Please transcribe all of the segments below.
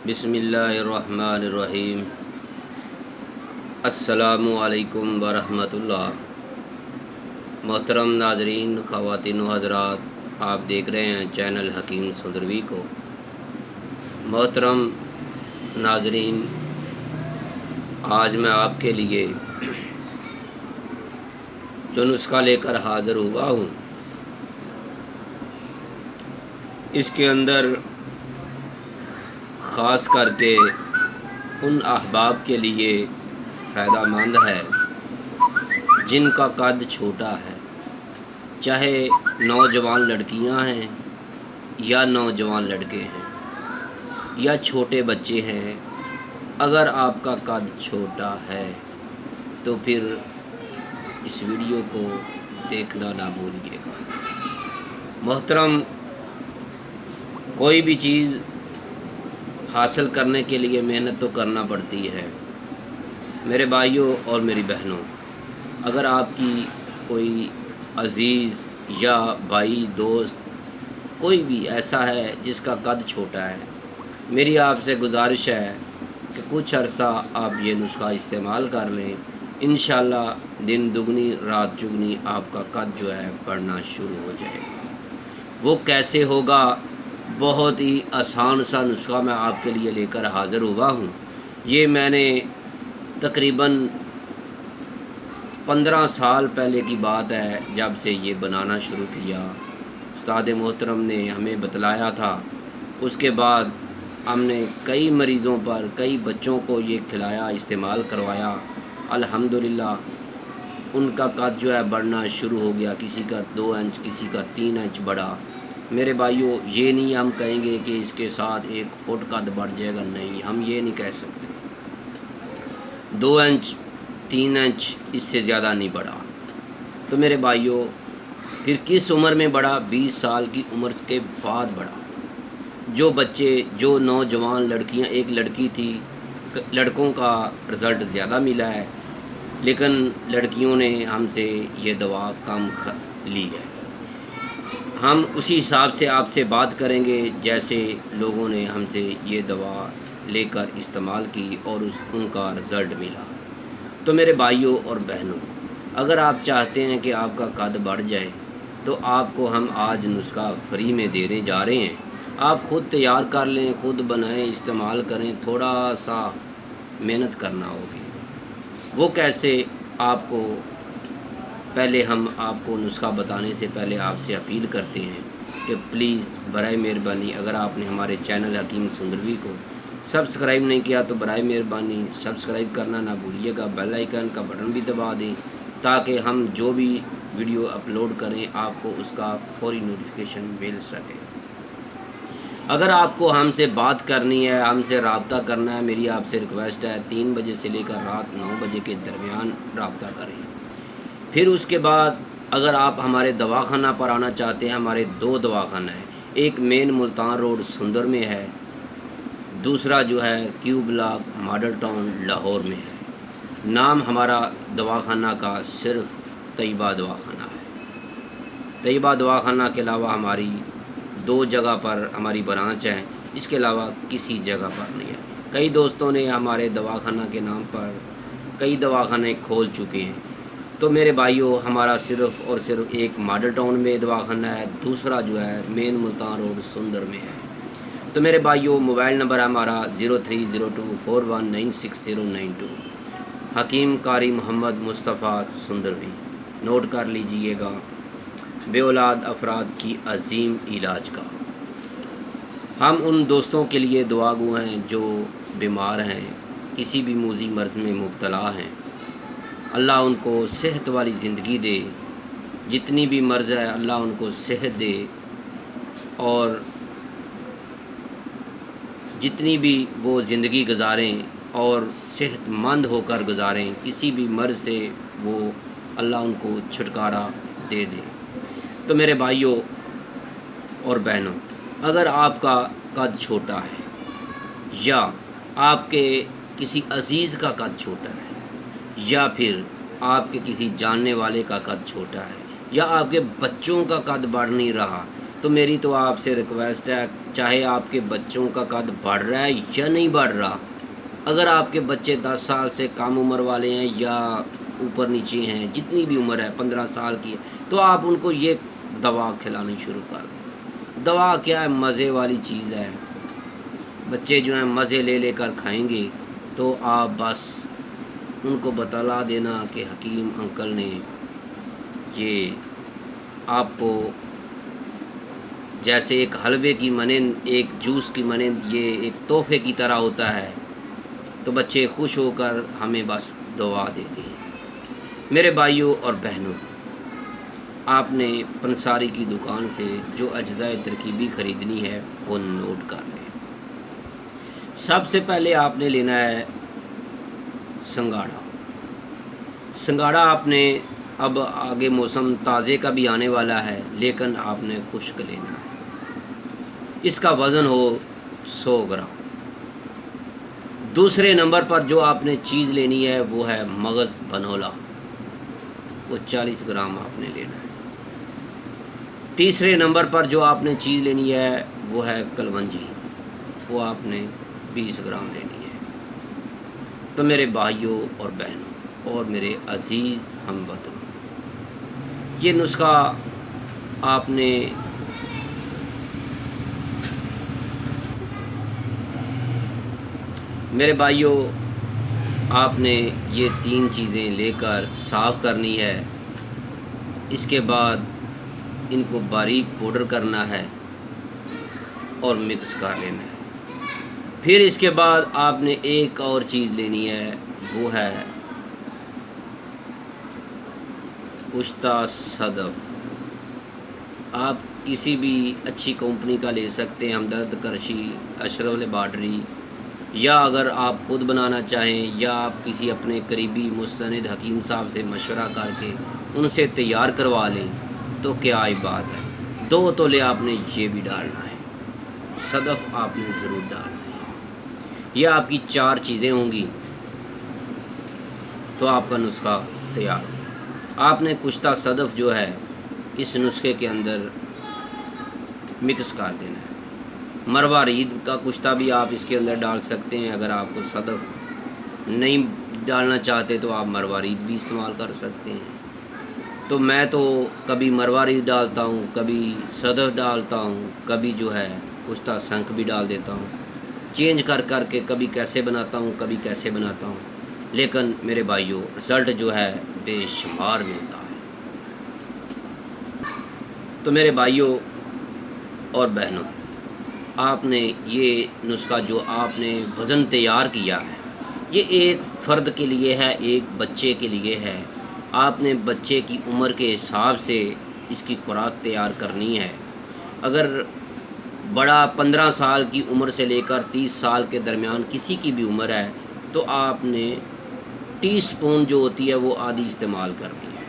بسم اللہ الرحمن الرحیم۔ السلام علیکم ورحمۃ اللہ۔ محترم ناظرین، خواتین و حضرات، آپ دیکھ رہے ہیں چینل حکیم سندروی کو۔ محترم ناظرین، آج میں آپ کے لیے جو نسخہ لے کر حاضر ہوا ہوں، اس کے اندر خاص کر کے ان احباب کے لیے فائدہ مند ہے جن کا قد چھوٹا ہے، چاہے نوجوان لڑکیاں ہیں یا نوجوان لڑکے ہیں یا چھوٹے بچے ہیں۔ اگر آپ کا قد چھوٹا ہے تو پھر اس ویڈیو کو دیکھنا نہ بھولیے گا۔ محترم، کوئی بھی چیز حاصل کرنے کے لیے محنت تو کرنا پڑتی ہے۔ میرے بھائیوں اور میری بہنوں، اگر آپ کی کوئی عزیز یا بھائی دوست کوئی بھی ایسا ہے جس کا قد چھوٹا ہے، میری آپ سے گزارش ہے کہ کچھ عرصہ آپ یہ نسخہ استعمال کر لیں۔ انشاءاللہ دن دگنی رات چگنی آپ کا قد جو ہے بڑھنا شروع ہو جائے گا۔ وہ کیسے ہوگا؟ بہت ہی آسان سا نسخہ میں آپ کے لیے لے کر حاضر ہوا ہوں۔ یہ میں نے تقریباً 15 سال پہلے کی بات ہے جب سے یہ بنانا شروع کیا۔ استاد محترم نے ہمیں بتلایا تھا، اس کے بعد ہم نے کئی مریضوں پر، کئی بچوں کو یہ کھلایا، استعمال کروایا۔ الحمدللہ ان کا قد جو ہے بڑھنا شروع ہو گیا، کسی کا 2 انچ، کسی کا 3 انچ بڑھا۔ میرے بھائیوں، یہ نہیں ہم کہیں گے کہ اس کے ساتھ 1 فٹ قد بڑھ جائے گا، نہیں، ہم یہ نہیں کہہ سکتے۔ 2 انچ 3 انچ اس سے زیادہ نہیں بڑھا۔ تو میرے بھائیوں، پھر کس عمر میں بڑھا؟ 20 سال کی عمر کے بعد بڑھا۔ جو بچے، جو نوجوان لڑکیاں، ایک لڑکی تھی، لڑکوں کا رزلٹ زیادہ ملا ہے، لیکن لڑکیوں نے ہم سے یہ دوا کم لی ہے۔ ہم اسی حساب سے آپ سے بات کریں گے جیسے لوگوں نے ہم سے یہ دوا لے کر استعمال کی اور ان کا رزلٹ ملا۔ تو میرے بھائیوں اور بہنوں، اگر آپ چاہتے ہیں کہ آپ کا قد بڑھ جائے تو آپ کو ہم آج نسخہ فری میں دینے جا رہے ہیں۔ آپ خود تیار کر لیں، خود بنائیں، استعمال کریں، تھوڑا سا محنت کرنا ہوگی۔ وہ کیسے؟ آپ کو پہلے ہم آپ کو نسخہ بتانے سے پہلے آپ سے اپیل کرتے ہیں کہ پلیز برائے مہربانی، اگر آپ نے ہمارے چینل حکیم سندروی کو سبسکرائب نہیں کیا تو برائے مہربانی سبسکرائب کرنا نہ بھولیے گا، بیل آئیکن کا بٹن بھی دبا دیں تاکہ ہم جو بھی ویڈیو اپلوڈ کریں آپ کو اس کا فوری نوٹیفیکیشن مل سکے۔ اگر آپ کو ہم سے بات کرنی ہے، ہم سے رابطہ کرنا ہے، میری آپ سے ریکویسٹ ہے 3 بجے سے لے کر رات 9 بجے کے درمیان رابطہ کریں۔ پھر اس کے بعد اگر آپ ہمارے دواخانہ پر آنا چاہتے ہیں، ہمارے 2 دواخانہ ہیں، ایک مین ملتان روڈ سندر میں ہے، دوسرا جو ہے کیو بلاک ماڈل ٹاؤن لاہور میں ہے۔ نام ہمارا دواخانہ کا صرف طیبہ دواخانہ ہے۔ طیبہ دواخانہ کے علاوہ ہماری 2 جگہ پر ہماری برانچ ہیں، اس کے علاوہ کسی جگہ پر نہیں ہے۔ کئی دوستوں نے ہمارے دواخانہ کے نام پر کئی دواخانے کھول چکے ہیں۔ تو میرے بھائیوں، ہمارا صرف اور صرف ایک ماڈل ٹاؤن میں دواخانہ ہے، دوسرا جو ہے مین ملتان روڈ سندر میں ہے۔ تو میرے بھائیوں، موبائل نمبر ہمارا 030241969092، حکیم قاری محمد مصطفیٰ سندروی، نوٹ کر لیجئے گا۔ بے اولاد افراد کی عظیم علاج کا ہم ان دوستوں کے لیے دعا گو ہیں جو بیمار ہیں، کسی بھی موذی مرض میں مبتلا ہیں۔ اللہ ان کو صحت والی زندگی دے، جتنی بھی مرض ہے اللہ ان کو صحت دے، اور جتنی بھی وہ زندگی گزاریں اور صحت مند ہو کر گزاریں، کسی بھی مرض سے وہ اللہ ان کو چھٹکارا دے دے۔ تو میرے بھائیوں اور بہنوں، اگر آپ کا قد چھوٹا ہے یا آپ کے کسی عزیز کا قد چھوٹا ہے یا پھر آپ کے کسی جاننے والے کا قد چھوٹا ہے یا آپ کے بچوں کا قد بڑھ نہیں رہا، تو میری تو آپ سے ریکویسٹ ہے چاہے آپ کے بچوں کا قد بڑھ رہا ہے یا نہیں بڑھ رہا، اگر آپ کے بچے 10 سال سے کم عمر والے ہیں یا اوپر نیچے ہیں، جتنی بھی عمر ہے 15 سال کی ہے، تو آپ ان کو یہ دوا کھلانی شروع کر دیں۔ دوا کیا ہے؟ مزے والی چیز ہے، بچے جو ہیں مزے لے لے کر کھائیں گے۔ تو آپ بس ان کو بتلا دینا کہ حکیم انکل نے یہ آپ کو جیسے ایک حلوے کی مانند، ایک جوس کی مانند، یہ ایک تحفے کی طرح ہوتا ہے، تو بچے خوش ہو کر ہمیں بس دعا دے دیں۔ میرے بھائیوں اور بہنوں، آپ نے پنساری کی دکان سے جو اجزاء ترکیبی خریدنی ہے وہ نوٹ کر لیں۔ سب سے پہلے آپ نے لینا ہے سنگاڑا۔ سنگاڑا آپ نے، اب آگے موسم تازے کا بھی آنے والا ہے، لیکن آپ نے خشک لینا ہے۔ اس کا وزن ہو 100 گرام۔ دوسرے نمبر پر جو آپ نے چیز لینی ہے وہ ہے مغز بنولا، وہ 40 گرام آپ نے لینا ہے۔ تیسرے نمبر پر جو آپ نے چیز لینی ہے وہ ہے کلونجی، وہ آپ نے 20 گرام لینی ہے۔ تو میرے بھائیوں اور بہنوں اور میرے عزیز ہم وطنوں، یہ نسخہ آپ نے میرے بھائیوں آپ نے یہ 3 چیزیں لے کر صاف کرنی ہے۔ اس کے بعد ان کو باریک پاؤڈر کرنا ہے اور مکس کر لینا ہے۔ پھر اس کے بعد آپ نے ایک اور چیز لینی ہے، وہ ہے پشتا صدف۔ آپ کسی بھی اچھی کمپنی کا لے سکتے ہیں، ہمدرد کرشی، اشرف لیبارٹری، یا اگر آپ خود بنانا چاہیں یا آپ کسی اپنے قریبی مستند حکیم صاحب سے مشورہ کر کے ان سے تیار کروا لیں تو کیا ہی بات ہے۔ 2 تولے آپ نے یہ بھی ڈالنا ہے، صدف آپ نے ضرور ڈالنا ہے۔ یہ آپ کی 4 چیزیں ہوں گی تو آپ کا نسخہ تیار ہوگا۔ آپ نے کشتہ صدف جو ہے اس نسخے کے اندر مکس کر دینا ہے۔ مروارید کا کشتہ بھی آپ اس کے اندر ڈال سکتے ہیں، اگر آپ کو صدف نہیں ڈالنا چاہتے تو آپ مروارید بھی استعمال کر سکتے ہیں۔ تو میں تو کبھی مروارید ڈالتا ہوں، کبھی صدف ڈالتا ہوں، کبھی جو ہے کشتہ سنک بھی ڈال دیتا ہوں، چینج کر کر کے کبھی کیسے بناتا ہوں، کبھی کیسے بناتا ہوں، لیکن میرے بھائیوں رزلٹ جو ہے بے شمار ملتا ہے۔ تو میرے بھائیوں اور بہنوں، آپ نے یہ نسخہ جو آپ نے وزن تیار کیا ہے، یہ ایک فرد کے لیے ہے، ایک بچے کے لیے ہے۔ آپ نے بچے کی عمر کے حساب سے اس کی خوراک تیار کرنی ہے۔ اگر بڑا 15 سال کی عمر سے لے کر 30 سال کے درمیان کسی کی بھی عمر ہے تو آپ نے ٹی سپون جو ہوتی ہے وہ آدھی استعمال کرنی ہے۔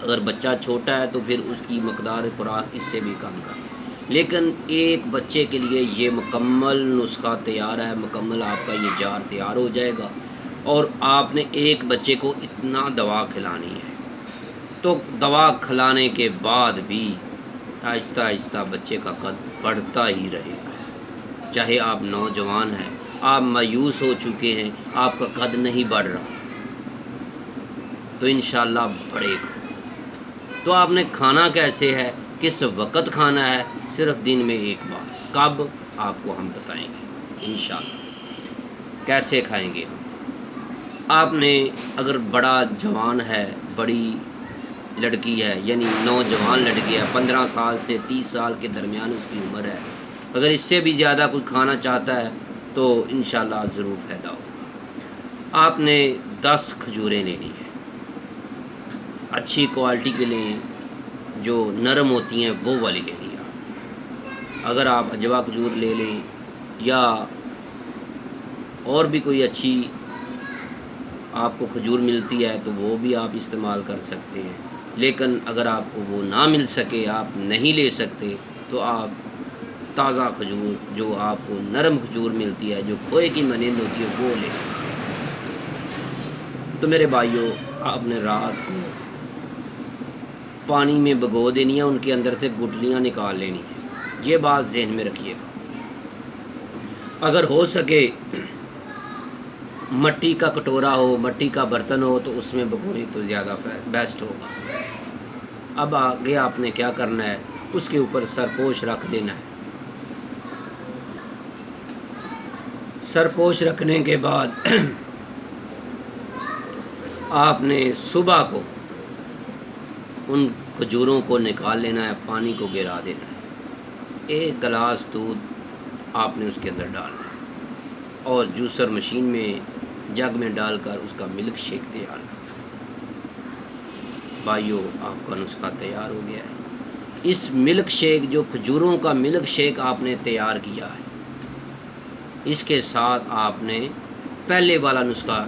اگر بچہ چھوٹا ہے تو پھر اس کی مقدار خوراک اس سے بھی کم کرنی ہے، لیکن ایک بچے کے لیے یہ مکمل نسخہ تیار ہے، مکمل آپ کا یہ جار تیار ہو جائے گا، اور آپ نے ایک بچے کو اتنا دوا کھلانی ہے۔ تو دوا کھلانے کے بعد بھی آہستہ آہستہ بچے کا قد بڑھتا ہی رہے گا، چاہے آپ نوجوان ہیں، آپ مایوس ہو چکے ہیں، آپ کا قد نہیں بڑھ رہا، تو انشاءاللہ بڑھے گا۔ تو آپ نے کھانا کیسے ہے، کس وقت کھانا ہے، صرف دن میں ایک بار۔ کب؟ آپ کو ہم بتائیں گے انشاءاللہ کیسے کھائیں گے ہم۔ آپ نے اگر بڑا جوان ہے، بڑی لڑکی ہے، یعنی نوجوان لڑکی ہے، 15 سال سے 30 سال کے درمیان اس کی عمر ہے، اگر اس سے بھی زیادہ کوئی کھانا چاہتا ہے تو انشاءاللہ ضرور فائدہ ہوگا۔ آپ نے 10 کھجوریں لینی ہیں، اچھی کوالٹی کے لیں، جو نرم ہوتی ہیں وہ والی لینی ہے۔ اگر آپ اجوا کھجور لے لیں یا اور بھی کوئی اچھی آپ کو کھجور ملتی ہے تو وہ بھی آپ استعمال کر سکتے ہیں، لیکن اگر آپ کو وہ نہ مل سکے، آپ نہیں لے سکتے، تو آپ تازہ کھجور جو آپ کو نرم کھجور ملتی ہے، جو کھوئے کی مانند ہوتی ہے، وہ لیں۔ تو میرے بھائیوں، آپ نے رات کو پانی میں بھگو دینی ہے، ان کے اندر سے گٹلیاں نکال لینی ہیں۔ یہ بات ذہن میں رکھیے گا۔ اگر ہو سکے مٹی کا کٹورا ہو، مٹی کا برتن ہو تو اس میں بھگوئیں تو زیادہ بیسٹ ہوگا۔ اب آگے آپ نے کیا کرنا ہے، اس کے اوپر سرپوش رکھ دینا ہے۔ سرپوش رکھنے کے بعد آپ نے صبح کو ان کھجوروں کو نکال لینا ہے، پانی کو گرا دینا ہے، 1 گلاس دودھ آپ نے اس کے اندر ڈالنا ہے اور جوسر مشین میں جگ میں ڈال کر اس کا ملک شیک تیار کرنا ہے۔ بھائیو، آپ کا نسخہ تیار ہو گیا ہے۔ اس ملک شیک، جو کھجوروں کا ملک شیک آپ نے تیار کیا ہے، اس کے ساتھ آپ نے پہلے والا نسخہ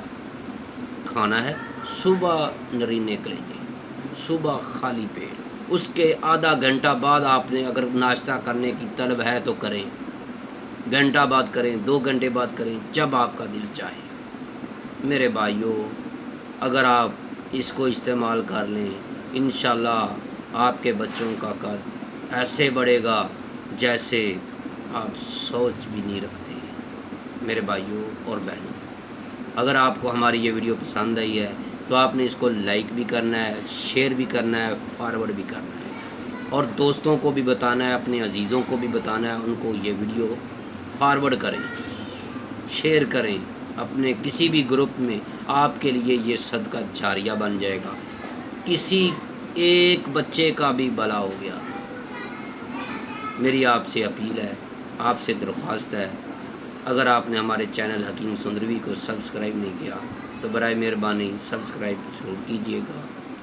کھانا ہے۔ صبح نرینے کے لیے، صبح خالی پیٹ، اس کے آدھا گھنٹہ بعد آپ نے اگر ناشتہ کرنے کی طلب ہے تو کریں، گھنٹہ بعد کریں، 2 گھنٹے بعد کریں، جب آپ کا دل چاہے۔ میرے بھائیوں، اگر آپ اس کو استعمال کر لیں، انشاءاللہ آپ کے بچوں کا قد ایسے بڑھے گا جیسے آپ سوچ بھی نہیں رکھتے۔ میرے بھائیوں اور بہنوں، اگر آپ کو ہماری یہ ویڈیو پسند آئی ہے تو آپ نے اس کو لائک بھی کرنا ہے، شیئر بھی کرنا ہے، فارورڈ بھی کرنا ہے، اور دوستوں کو بھی بتانا ہے، اپنے عزیزوں کو بھی بتانا ہے، ان کو یہ ویڈیو فارورڈ کریں، شیئر کریں اپنے کسی بھی گروپ میں۔ آپ کے لیے یہ صدقہ جاریہ بن جائے گا، کسی ایک بچے کا بھی بھلا ہو گیا۔ میری آپ سے اپیل ہے، آپ سے درخواست ہے، اگر آپ نے ہمارے چینل حکیم سندروی کو سبسکرائب نہیں کیا تو برائے مہربانی سبسکرائب ضرور کیجیے گا۔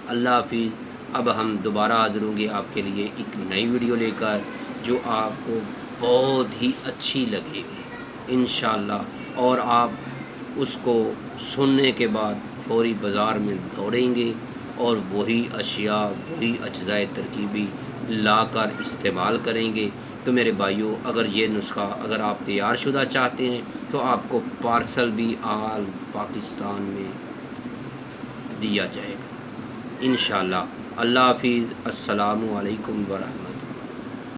اللہ حافظ۔ اب ہم دوبارہ حاضر ہوں گے آپ کے لیے ایک نئی ویڈیو لے کر، جو آپ کو بہت ہی اچھی لگے گی انشاءاللہ، اور آپ اس کو سننے کے بعد فوری بازار میں دوڑیں گے اور وہی اشیاء، وہی اجزائے ترکیبی لا کر استعمال کریں گے۔ تو میرے بھائیوں، اگر یہ نسخہ اگر آپ تیار شدہ چاہتے ہیں تو آپ کو پارسل بھی آل پاکستان میں دیا جائے گا انشاءاللہ۔ اللہ حافظ۔ السلام علیکم ورحمۃ اللہ۔